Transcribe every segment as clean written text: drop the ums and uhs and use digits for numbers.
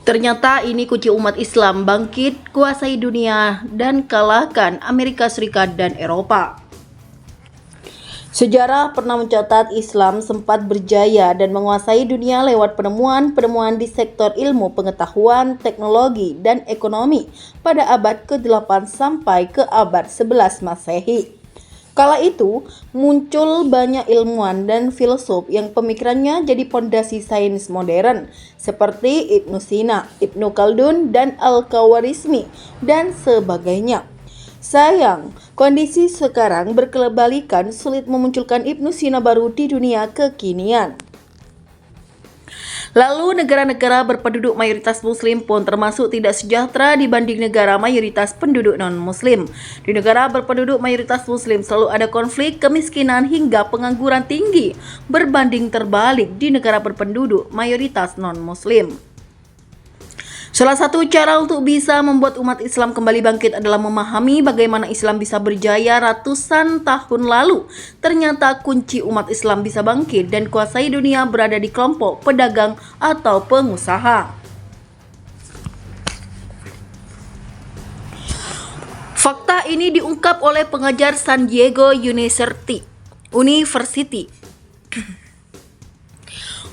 Ternyata ini kunci umat Islam bangkit, kuasai dunia, dan kalahkan Amerika Serikat dan Eropa. Sejarah pernah mencatat Islam sempat berjaya dan menguasai dunia lewat penemuan-penemuan di sektor ilmu pengetahuan, teknologi, dan ekonomi pada abad ke-8 sampai ke abad 11 Masehi. Kala itu, muncul banyak ilmuwan dan filsuf yang pemikirannya jadi pondasi sains modern, seperti Ibnu Sina, Ibnu Khaldun, dan Al-Khawarizmi, dan sebagainya. Sayang, kondisi sekarang berkebalikan, sulit memunculkan Ibnu Sina baru di dunia kekinian. Lalu negara-negara berpenduduk mayoritas muslim pun termasuk tidak sejahtera dibanding negara mayoritas penduduk non-muslim. Di negara berpenduduk mayoritas muslim selalu ada konflik, kemiskinan hingga pengangguran tinggi, berbanding terbalik di negara berpenduduk mayoritas non-muslim. Salah satu cara untuk bisa membuat umat Islam kembali bangkit adalah memahami bagaimana Islam bisa berjaya ratusan tahun lalu. Ternyata kunci umat Islam bisa bangkit dan kuasai dunia berada di kelompok pedagang atau pengusaha. Fakta ini diungkap oleh pengajar San Diego University.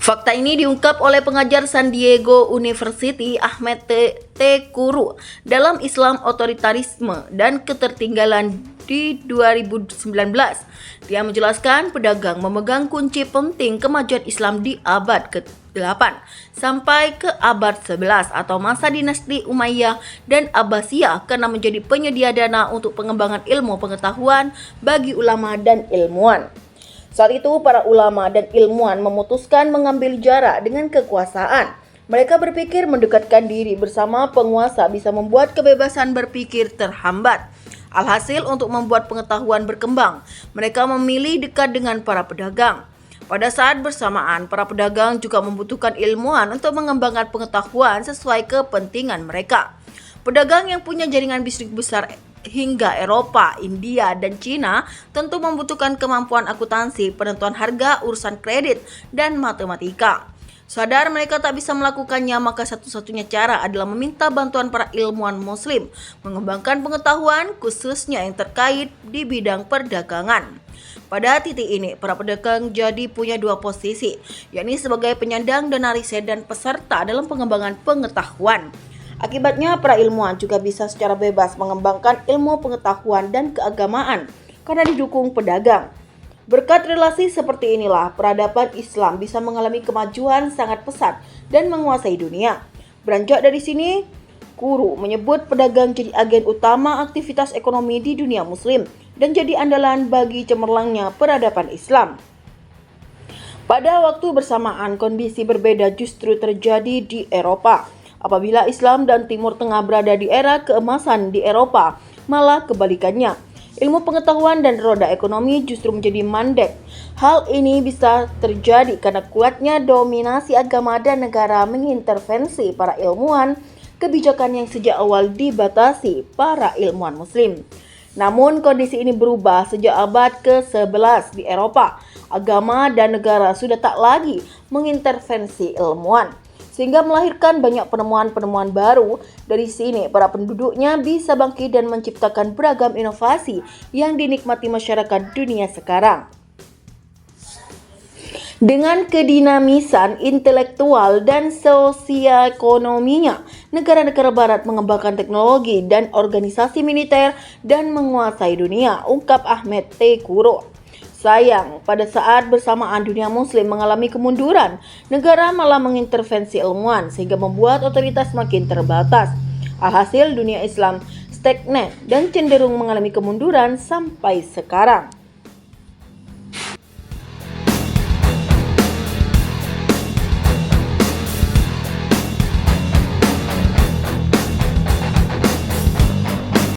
Fakta ini diungkap oleh pengajar San Diego University Ahmed T. Kuru dalam Islam Otoritarisme dan Ketertinggalan di 2019. Dia menjelaskan pedagang memegang kunci penting kemajuan Islam di abad ke-8 sampai ke abad 11 atau masa dinasti Umayyah dan Abbasiyah karena menjadi penyedia dana untuk pengembangan ilmu pengetahuan bagi ulama dan ilmuwan. Saat itu para ulama dan ilmuwan memutuskan mengambil jarak dengan kekuasaan. Mereka berpikir mendekatkan diri bersama penguasa bisa membuat kebebasan berpikir terhambat. Alhasil untuk membuat pengetahuan berkembang, mereka memilih dekat dengan para pedagang. Pada saat bersamaan, para pedagang juga membutuhkan ilmuwan untuk mengembangkan pengetahuan sesuai kepentingan mereka. Pedagang yang punya jaringan bisnis besar hingga Eropa, India, dan Cina tentu membutuhkan kemampuan akuntansi, penentuan harga, urusan kredit, dan matematika. Sadar mereka tak bisa melakukannya, maka satu-satunya cara adalah meminta bantuan para ilmuwan muslim, mengembangkan pengetahuan khususnya yang terkait di bidang perdagangan. Pada titik ini, para pedagang jadi punya dua posisi, yakni sebagai penyandang dana riset dan peserta dalam pengembangan pengetahuan. Akibatnya, para ilmuwan juga bisa secara bebas mengembangkan ilmu pengetahuan dan keagamaan karena didukung pedagang. Berkat relasi seperti inilah, peradaban Islam bisa mengalami kemajuan sangat pesat dan menguasai dunia. Beranjak dari sini, Kuru menyebut pedagang jadi agen utama aktivitas ekonomi di dunia muslim dan jadi andalan bagi cemerlangnya peradaban Islam. Pada waktu bersamaan, kondisi berbeda justru terjadi di Eropa. Apabila Islam dan Timur Tengah berada di era keemasan di Eropa, malah kebalikannya. Ilmu pengetahuan dan roda ekonomi justru menjadi mandek. Hal ini bisa terjadi karena kuatnya dominasi agama dan negara mengintervensi para ilmuwan, kebijakan yang sejak awal dibatasi para ilmuwan muslim. Namun kondisi ini berubah sejak abad ke-11 di Eropa. Agama dan negara sudah tak lagi mengintervensi ilmuwan, sehingga melahirkan banyak penemuan-penemuan baru. Dari sini, para penduduknya bisa bangkit dan menciptakan beragam inovasi yang dinikmati masyarakat dunia sekarang. Dengan kedinamisan intelektual dan sosioekonominya, negara-negara barat mengembangkan teknologi dan organisasi militer dan menguasai dunia, ungkap Ahmed T. Kuru. Sayang, pada saat bersamaan dunia muslim mengalami kemunduran, negara malah mengintervensi ilmuwan sehingga membuat otoritas makin terbatas. Alhasil dunia Islam stagnan dan cenderung mengalami kemunduran sampai sekarang.